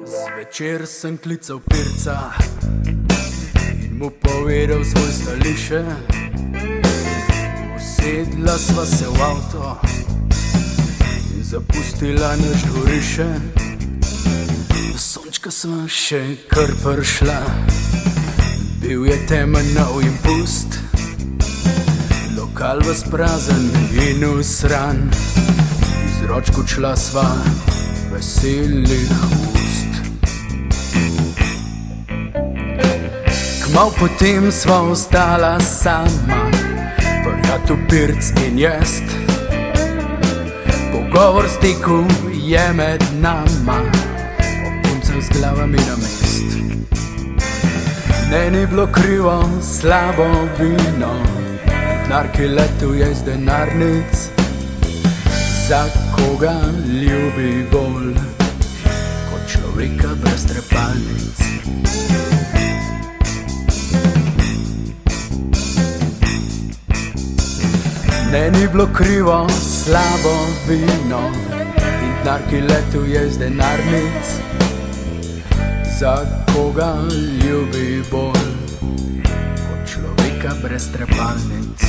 Zvečer sem klical pirca in mu povedal svoj stališče. Usedla sva se v avto in zapustila naš dvorišče. Sončka sva še kar prišla, bil je temen nov in pust, lokal vas prazen in usran, iz ročku čla sva veselih ust. Kmalu potem sva ostala sama, prijatelj pirc in jaz. Pogovor stekel je med nama, o puncah z glavami na mest. Ne ni bilo krivo slabo vino, denar, ki letel je iz denarnic. Za koga ljubi bolj kot človeka brez trepalnic? Ne ni bilo krivo slabo vino in denar, ki letel je iz denarnic. Za koga ljubi bolj kot človeka brez trepalnic?